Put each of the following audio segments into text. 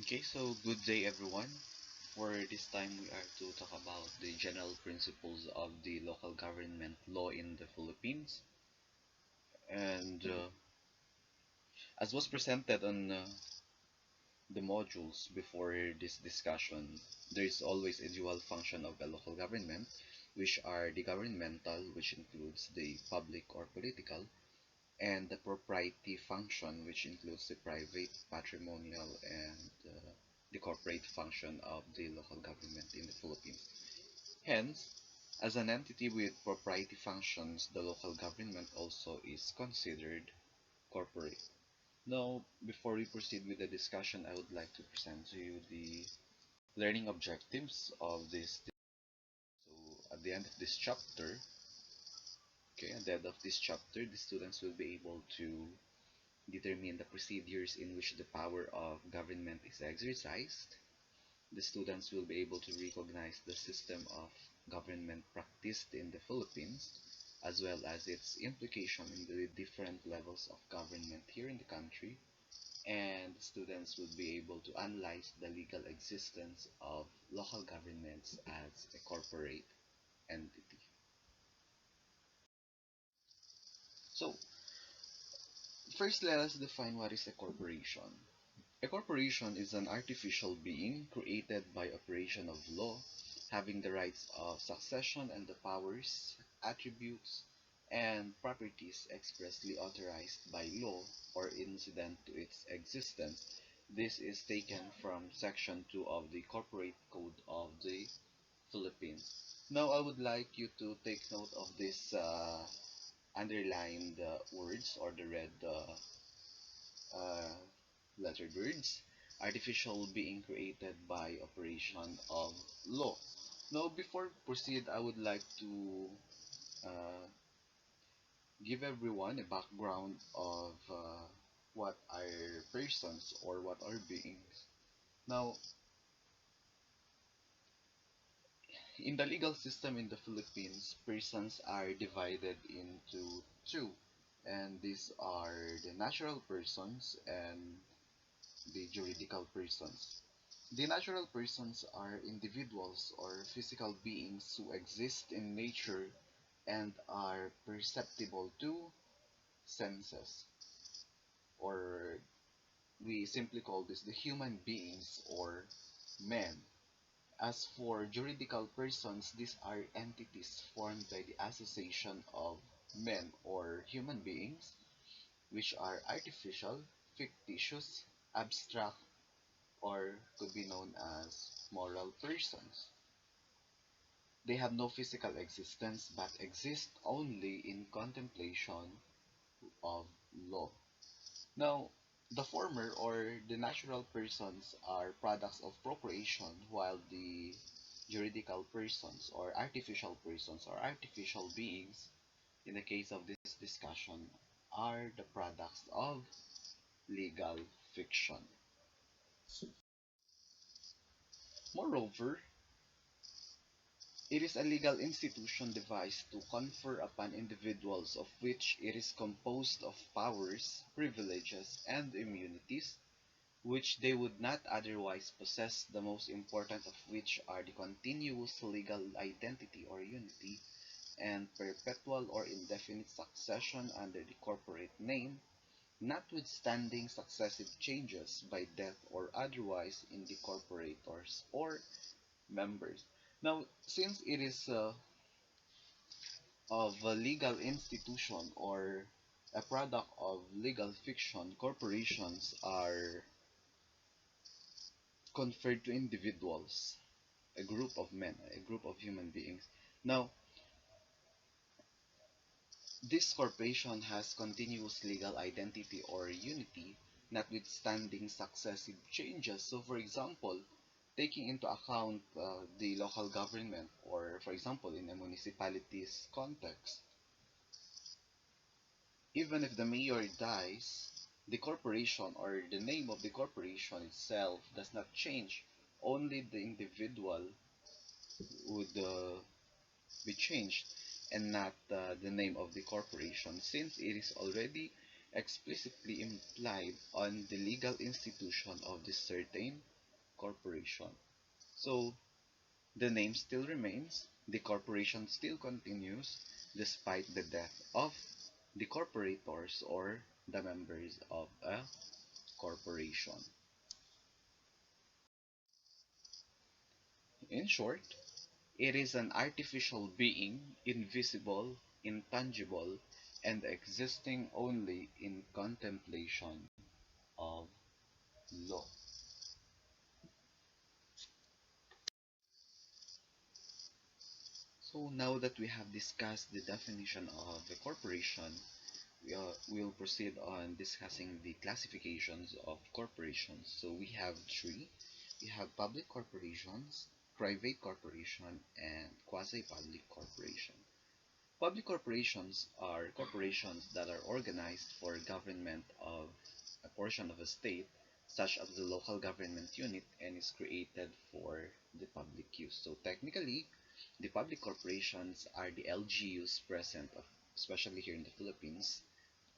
Okay, so good day everyone. For this time, we are to talk about the general principles of the local government law in the Philippines. And as was presented on the modules before this discussion, there is always a dual function of a local government, which are the governmental, which includes the public or political, and the propriety function, which includes the private, patrimonial, and the corporate function of the local government in the Philippines. Hence, as an entity with propriety functions, the local government also is considered corporate. Now, before we proceed with the discussion, I would like to present to you the learning objectives of this. So, at the end of this chapter, okay, at the end of this chapter, the students will be able to determine the procedures in which the power of government is exercised. The students will be able to recognize the system of government practiced in the Philippines, as well as its implication in the different levels of government here in the country. And students will be able to analyze the legal existence of local governments as a corporate entity. So, first let us define what is a corporation. A corporation is an artificial being created by operation of law, having the rights of succession and the powers, attributes, and properties expressly authorized by law or incident to its existence. This is taken from Section 2 of the Corporate Code of the Philippines. Now, I would like you to take note of this underlined words or the red uh, lettered words. Artificial being created by operation of law. Now, before we proceed, I would like to uh, give everyone a background of what are persons or what are beings. Now, in the legal system in the Philippines, persons are divided into two, and these are the natural persons and the juridical persons. The natural persons are individuals or physical beings who exist in nature and are perceptible to senses, or we simply call this the human beings or men. As for juridical persons, these are entities formed by the association of men or human beings, which are artificial, fictitious, abstract, or could be known as moral persons. They have no physical existence but exist only in contemplation of law. Now, the former or the natural persons are products of procreation, while the juridical persons or artificial beings, in the case of this discussion, are the products of legal fiction. Moreover, it is a legal institution devised to confer upon individuals of which it is composed of powers, privileges, and immunities which they would not otherwise possess, the most important of which are the continuous legal identity or unity and perpetual or indefinite succession under the corporate name, notwithstanding successive changes by death or otherwise in the corporators or members. Now, since it is of a legal institution or a product of legal fiction, corporations are conferred to individuals, a group of men, a group of human beings. Now, this corporation has continuous legal identity or unity, notwithstanding successive changes. So, for example, taking into account the local government, or for example, in a municipality's context, even if the mayor dies, the corporation or the name of the corporation itself does not change. Only the individual would be changed and not the name of the corporation, since it is already explicitly implied on the legal institution of this certain corporation. So the name still remains, the corporation still continues despite the death of the corporators or the members of a corporation. In short, it is an artificial being, invisible, intangible, and existing only in contemplation of law. So now that we have discussed the definition of a corporation, we'll proceed on discussing the classifications of corporations. So we have three. We have public corporations, private corporation, and quasi-public corporation. Public corporations are corporations that are organized for government of a portion of a state, such as the local government unit, and is created for the public use. So technically, the public corporations are the LGUs present, especially here in the Philippines.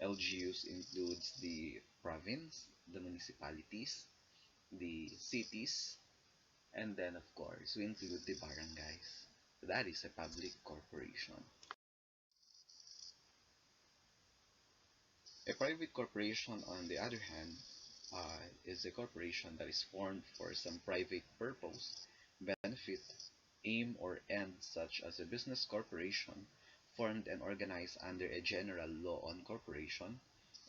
LGUs includes the province, the municipalities, the cities, and then of course we include the barangays. That is a public corporation. A private corporation, on the other hand, is a corporation that is formed for some private purpose, benefit, aim, or end, such as a business corporation, formed and organized under a general law on corporation,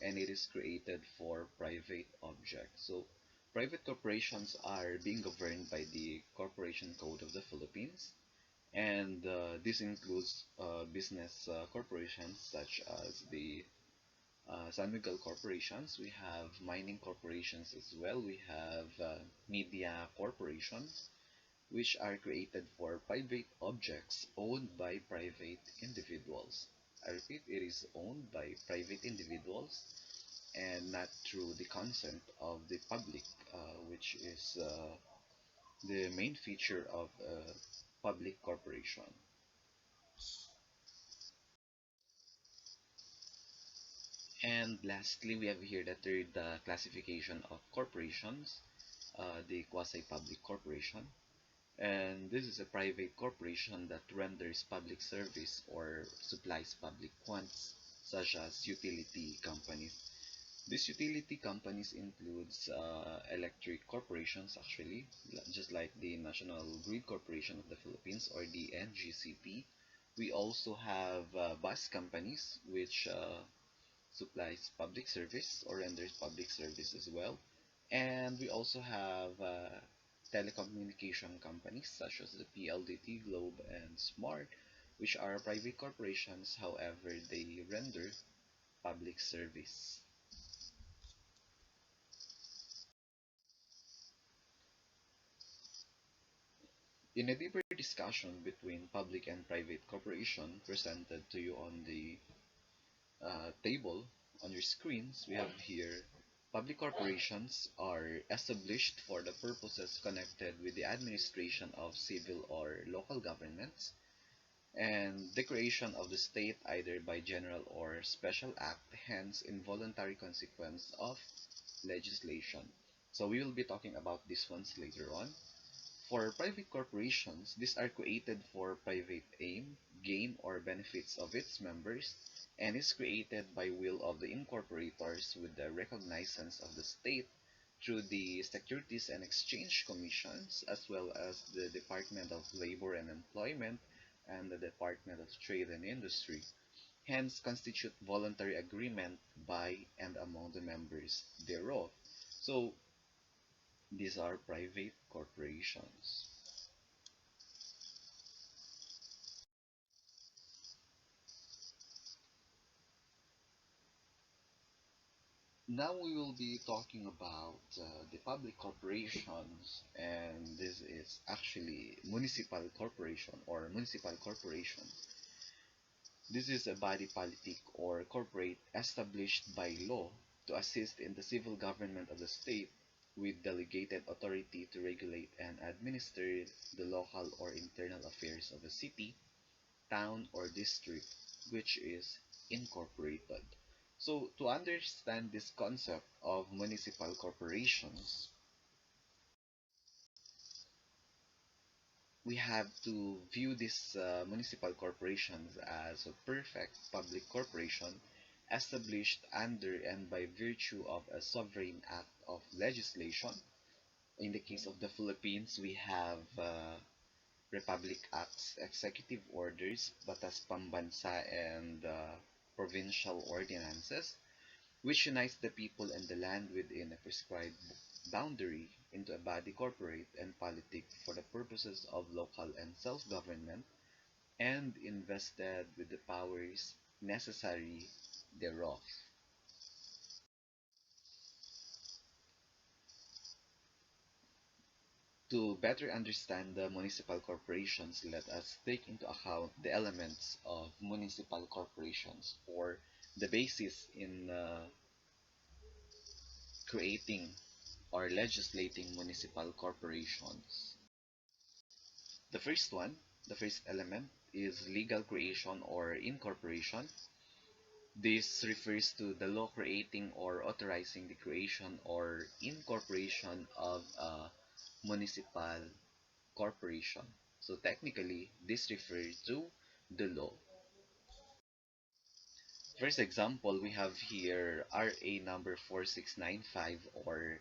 and it is created for private objects. So, private corporations are being governed by the Corporation Code of the Philippines, and this includes business corporations such as the San Miguel corporations, we have mining corporations as well, we have media corporations, which are created for private objects owned by private individuals. I repeat, it is owned by private individuals and not through the consent of the public, which is the main feature of a public corporation. And lastly, we have here the third classification of corporations, the quasi-public corporation. And this is a private corporation that renders public service or supplies public wants, such as utility companies. These utility companies includes electric corporations, actually, just like the National Grid Corporation of the Philippines or the NGCP. We also have bus companies, which supplies public service or renders public service as well. And we also have telecommunication companies such as the PLDT, Globe, and Smart, which are private corporations, however, they render public service. In a deeper discussion between public and private corporation presented to you on the table on your screens, we have here public corporations are established for the purposes connected with the administration of civil or local governments and the creation of the state either by general or special act, hence involuntary consequence of legislation. So we will be talking about these ones later on. For private corporations, these are created for private aim, gain, or benefits of its members, and is created by will of the incorporators with the recognizance of the state through the Securities and Exchange Commissions, as well as the Department of Labor and Employment and the Department of Trade and Industry, hence constitute voluntary agreement by and among the members thereof. So these are private corporations. Now we will be talking about the public corporations, and this is actually municipal corporation or municipal corporation. This is a body politic or corporate established by law to assist in the civil government of the state with delegated authority to regulate and administer the local or internal affairs of a city, town, or district which is incorporated. So, to understand this concept of municipal corporations, we have to view these municipal corporations as a perfect public corporation established under and by virtue of a sovereign act of legislation. In the case of the Philippines, we have Republic Acts, Executive Orders, Batas Pambansa, and provincial ordinances, which unites the people and the land within a prescribed boundary into a body corporate and politic for the purposes of local and self-government, and invested with the powers necessary thereof. To better understand the municipal corporations, let us take into account the elements of municipal corporations or the basis in creating or legislating municipal corporations. The first one, the first element is legal creation or incorporation. This refers to the law creating or authorizing the creation or incorporation of a municipal corporation. So technically, this refers to the law. First example, we have here RA number 4695 or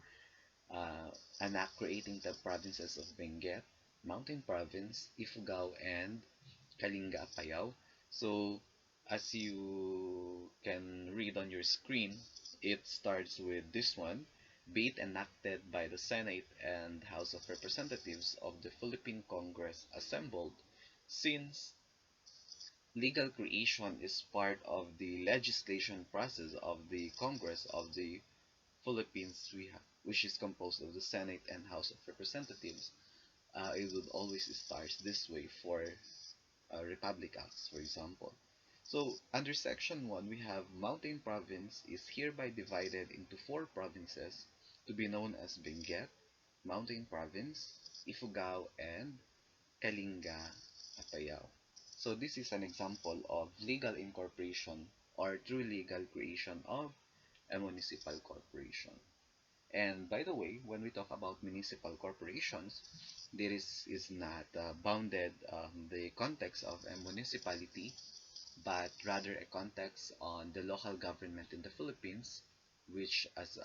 an act creating the provinces of Benguet, Mountain Province, Ifugao, and Kalinga Apayao. So as you can read on your screen, it starts with this one. Be it enacted by the Senate and House of Representatives of the Philippine Congress assembled, since legal creation is part of the legislation process of the Congress of the Philippines, which is composed of the Senate and House of Representatives. It would always start this way for Republic Acts, for example. So, under Section 1, we have Mountain Province is hereby divided into four provinces to be known as Benguet, Mountain Province, Ifugao, and Kalinga Apayao. So, this is an example of legal incorporation or true legal creation of a municipal corporation. And by the way, when we talk about municipal corporations, is not bounded the context of a municipality, but rather a context on the local government in the Philippines, which, as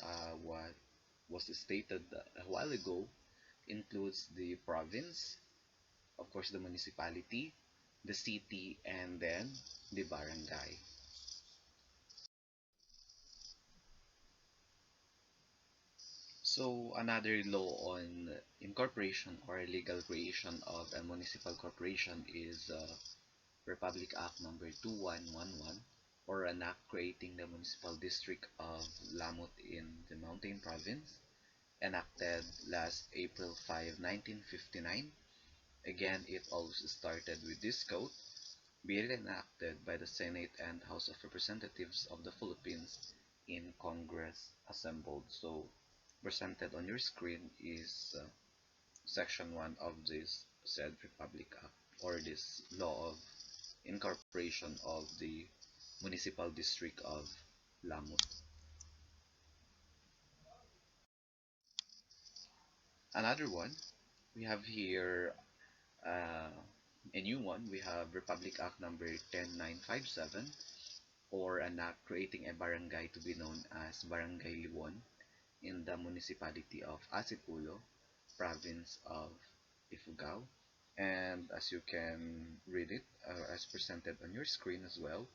what was stated a while ago, includes the province, of course, the municipality, the city, and then the barangay. So another law on incorporation or legal creation of a municipal corporation is Republic Act number 2111, or an act creating the municipal district of Lamut in the Mountain Province, enacted last April 5, 1959. Again, it also started with this code, being enacted by the Senate and House of Representatives of the Philippines in Congress assembled. So presented on your screen is Section 1 of this said Republic Act, or this law of incorporation of the municipal district of Lamut. Another one, we have here uh, a new one. We have Republic Act number 10957, or an act creating a barangay to be known as Barangay Liwon in the municipality of Asipulo, province of Ifugao. And as you can read it, as presented on your screen as well,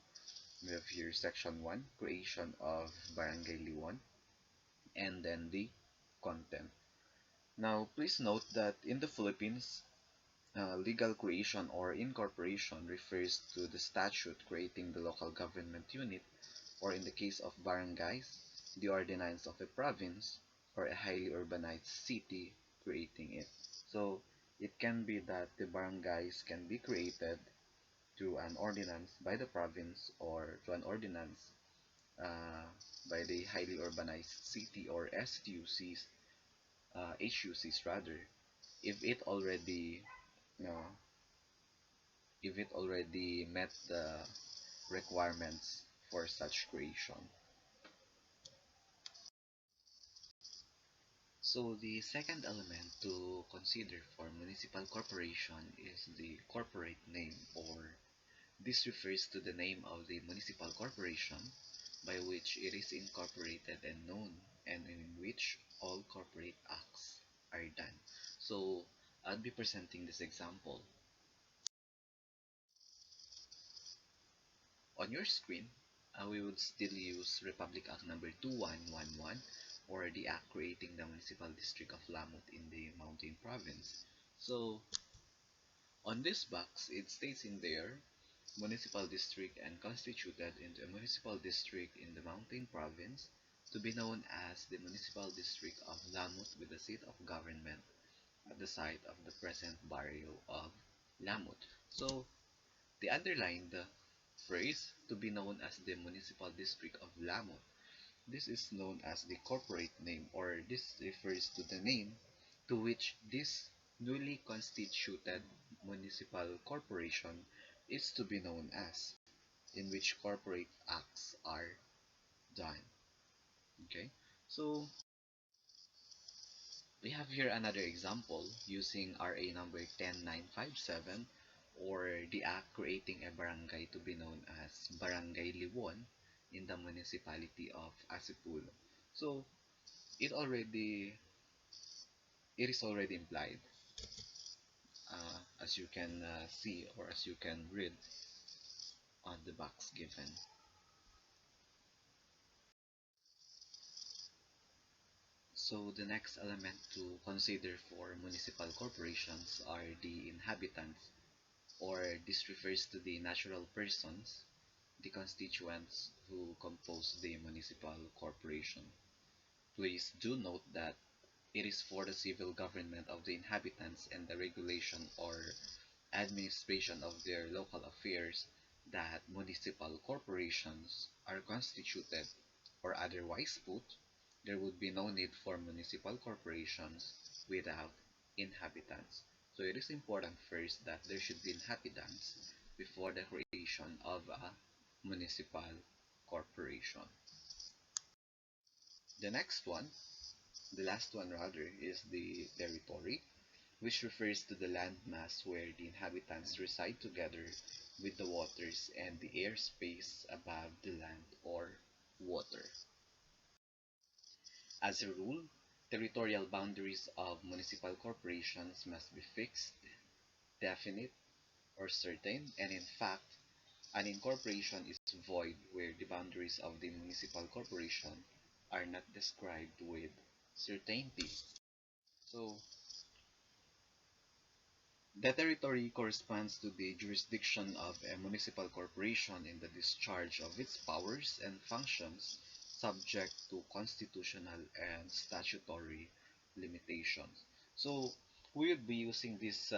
we have here Section 1, Creation of Barangay Liwon, and then the content. Now, please note that in the Philippines, legal creation or incorporation refers to the statute creating the local government unit, or in the case of barangays, the ordinance of a province or a highly urbanized city creating it. So, it can be that the barangays can be created through an ordinance by the province or to an ordinance uh, by the highly urbanized city or STUCs, HUCs rather, if it already uh, if it already met the requirements for such creation. So the second element to consider for municipal corporation is the corporate name, or this refers to the name of the municipal corporation by which it is incorporated and known, and in which all corporate acts are done. So I'll be presenting this example. On your screen, we would still use Republic Act number 2111, or the act creating the Municipal District of Lamut in the Mountain Province. So on this box, it states in there, Municipal District and constituted into a Municipal District in the Mountain Province to be known as the Municipal District of Lamut with the seat of government at the site of the present barrio of Lamut. So the underlined phrase to be known as the Municipal District of Lamut. This is known as the corporate name, or this refers to the name to which this newly constituted municipal corporation is to be known as, in which corporate acts are done. Okay, so we have here another example using RA number 10957, or the act creating a barangay to be known as Barangay Liwon in the municipality of Asipulo. So it already it is already implied, as you can see, or as you can read on the box given. So the next element to consider for municipal corporations are the inhabitants, or this refers to the natural persons, the constituents who compose the municipal corporation. Please do note that it is for the civil government of the inhabitants and the regulation or administration of their local affairs that municipal corporations are constituted, or otherwise put, there would be no need for municipal corporations without inhabitants. So it is important first that there should be inhabitants before the creation of a municipal corporation. The next one, the last one rather, is the territory, which refers to the landmass where the inhabitants reside together with the waters and the airspace above the land or water. As a rule, territorial boundaries of municipal corporations must be fixed, definite, or certain, and in fact, an incorporation is void where the boundaries of the municipal corporation are not described with certainty. So, the territory corresponds to the jurisdiction of a municipal corporation in the discharge of its powers and functions, subject to constitutional and statutory limitations. So we would be using this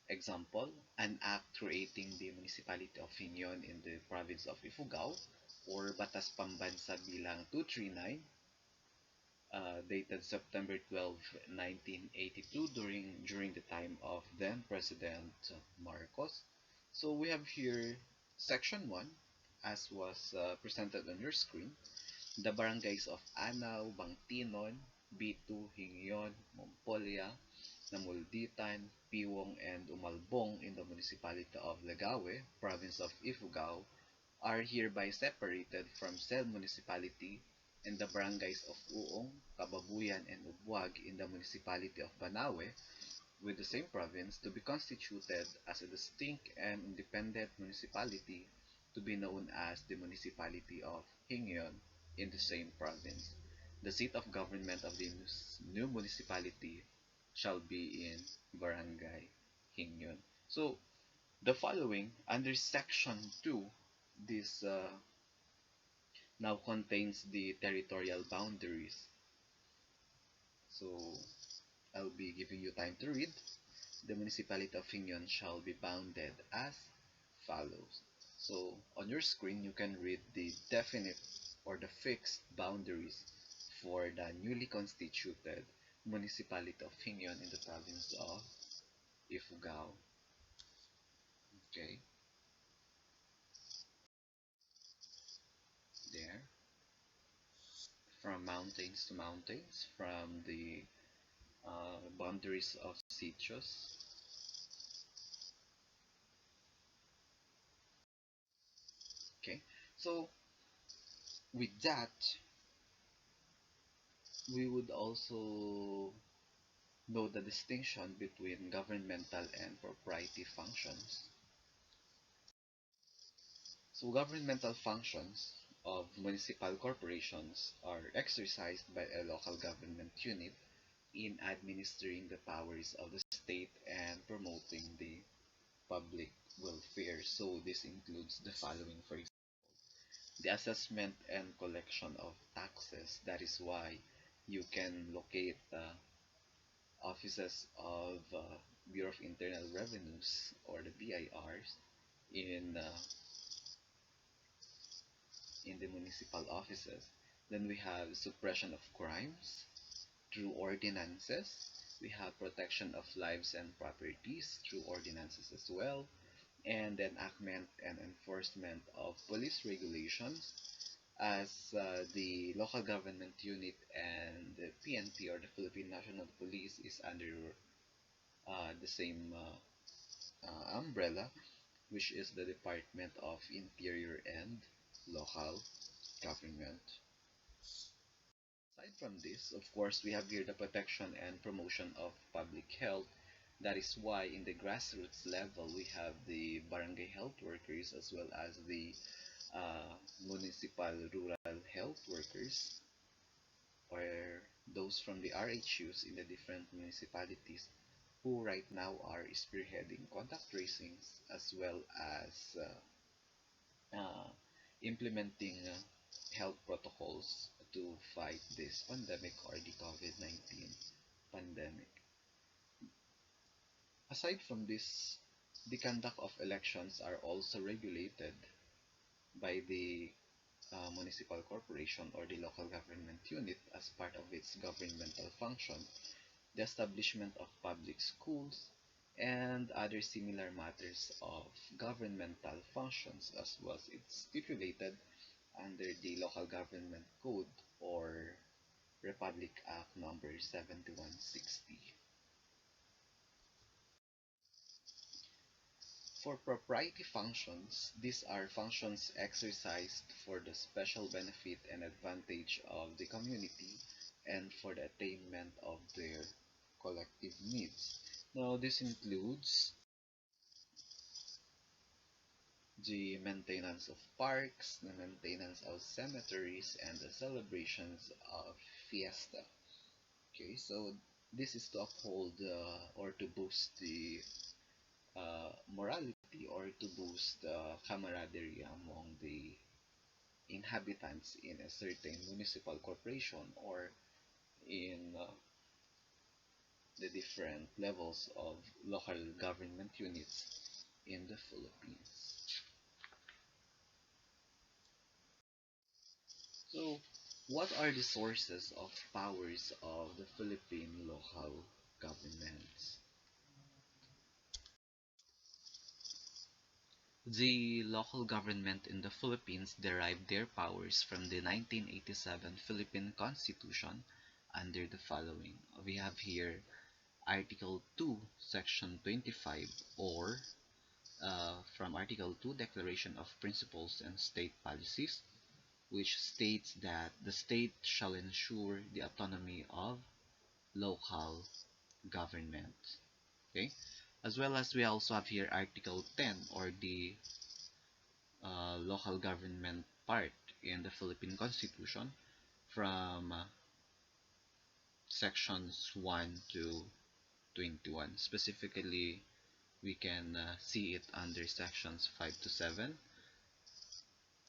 example, an act creating the municipality of Hingyon in the province of Ifugao, or Batas Pambansa bilang 239, dated September 12, 1982, during the time of then President Marcos. So we have here Section 1, as was presented on your screen, the barangays of Anao, Bangtinon, B2, Hingyon, Mompolia, Namulditan, Piwong, and Umalbong in the municipality of Lagawe, province of Ifugao, are hereby separated from said municipality, and the barangays of Uong, Kababuyan, and Ubuag in the municipality of Banawe with the same province to be constituted as a distinct and independent municipality to be known as the municipality of Hingyon in the same province. The seat of government of the new municipality shall be in Barangay Hingyon. So the following under section 2, this now contains the territorial boundaries. So I'll be giving you time to read. The municipality of Hingyon shall be bounded as follows. So on your screen, you can read the definite or the fixed boundaries for the newly constituted municipality of Hingyon in the province of Ifugao. Okay, there. from mountains to mountains, from the boundaries of sitios. Okay, so with that, we would also know the distinction between governmental and propriety functions. So governmental functions of municipal corporations are exercised by a local government unit in administering the powers of the state and promoting the public welfare. So this includes the following: for example, the assessment and collection of taxes. That is why you can locate offices of Bureau of Internal Revenues, or the BIRs, in the municipal offices. Then we have suppression of crimes through ordinances. We have protection of lives and properties through ordinances as well, and enactment and enforcement of police regulations, as the local government unit and the PNP, or the Philippine National Police, is under the same umbrella, which is the Department of Interior and Local Government. Aside from this, of course, we have here the protection and promotion of public health. That is why in the grassroots level, we have the barangay health workers as well as the municipal rural health workers, or those from the RHUs in the different municipalities, who right now are spearheading contact tracings as well as implementing health protocols to fight this pandemic, or the COVID-19 pandemic. Aside from this, the conduct of elections are also regulated by the municipal corporation or the local government unit as part of its governmental function, the establishment of public schools, and other similar matters of governmental functions, as was it's stipulated under the Local Government Code, or Republic Act number 7160. For propriety functions, these are functions exercised for the special benefit and advantage of the community and for the attainment of their collective needs. Now, this includes the maintenance of parks, the maintenance of cemeteries, and the celebrations of fiesta. Okay, so this is to uphold or to boost the morality, or to boost camaraderie among the inhabitants in a certain municipal corporation, or in the different levels of local government units in the Philippines. So, what are the sources of powers of the Philippine local governments? The local government in the Philippines derived their powers from the 1987 Philippine Constitution under the following. We have here Article 2, Section 25, or from Article 2, Declaration of Principles and State Policies, which states that the state shall ensure the autonomy of local government. Okay, as well as we also have here Article 10, or the local government part in the Philippine Constitution, from sections 1 to 21. Specifically, we can see it under sections 5 to 7.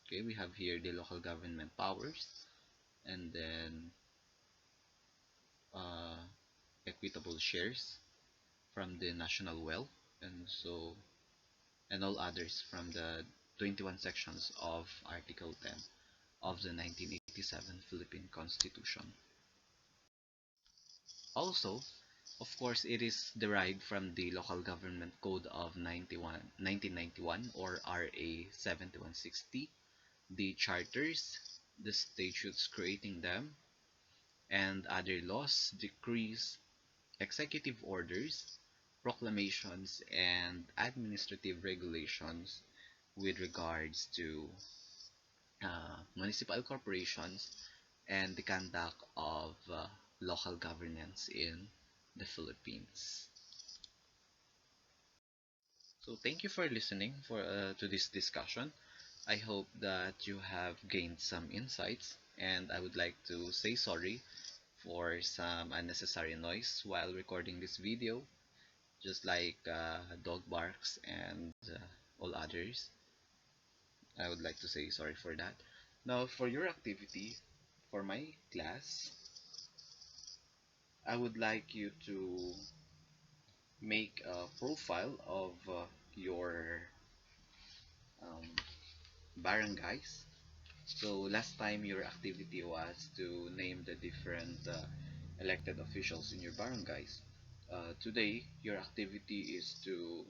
Okay, we have here the local government powers, and then uh, equitable shares from the national wealth, and so and all others from the 21 sections of Article 10 of the 1987 Philippine Constitution. Also, of course, it is derived from the Local Government Code of 1991, or RA 7160, the charters, the statutes creating them, and other laws, decrees, executive orders, proclamations, and administrative regulations with regards to municipal corporations and the conduct of local governance in the Philippines. So thank you for listening to this discussion. I hope that you have gained some insights, and I would like to say sorry for some unnecessary noise while recording this video, just like dog barks and all others. I would like to say sorry for that. Now, for your activity, for my class, I would like you to make a profile of your um, barangays. So last time your activity was to name the different elected officials in your barangays. Today your activity is to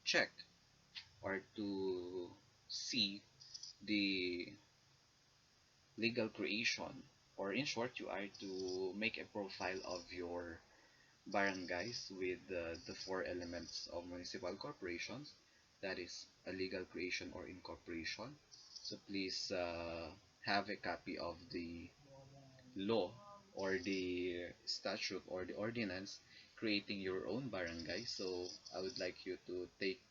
check or to see the legal creation, or in short you are to make a profile of your barangays with the four elements of municipal corporations, that is a legal creation or incorporation. So please have a copy of the law or the statute or the ordinance creating your own barangay. So I would like you to take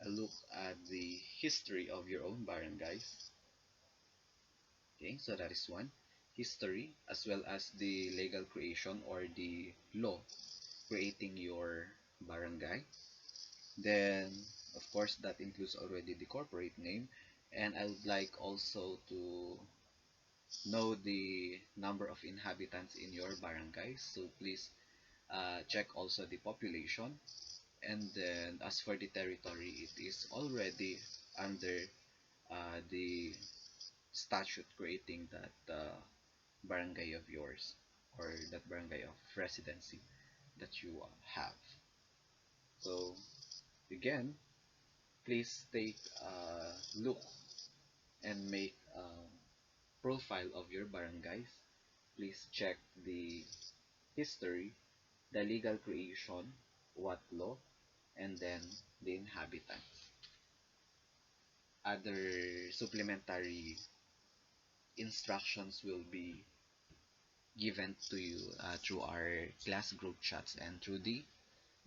a look at the history of your own barangays. Okay, so that is one. History as well as the legal creation or the law creating your barangay. Then, of course, that includes already the corporate name. And I would like also to know the number of inhabitants in your barangay. So please check also the population. And then as for the territory, it is already under the statute creating that barangay of yours, or that barangay of residency that you have. So again, please take a look and make a profile of your barangays. Please check the history, the legal creation, what law, and then the inhabitants. Other supplementary instructions will be given to you through our class group chats and through the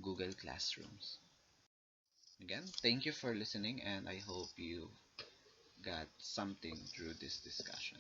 Google Classrooms. Again, thank you for listening, and I hope you got something through this discussion.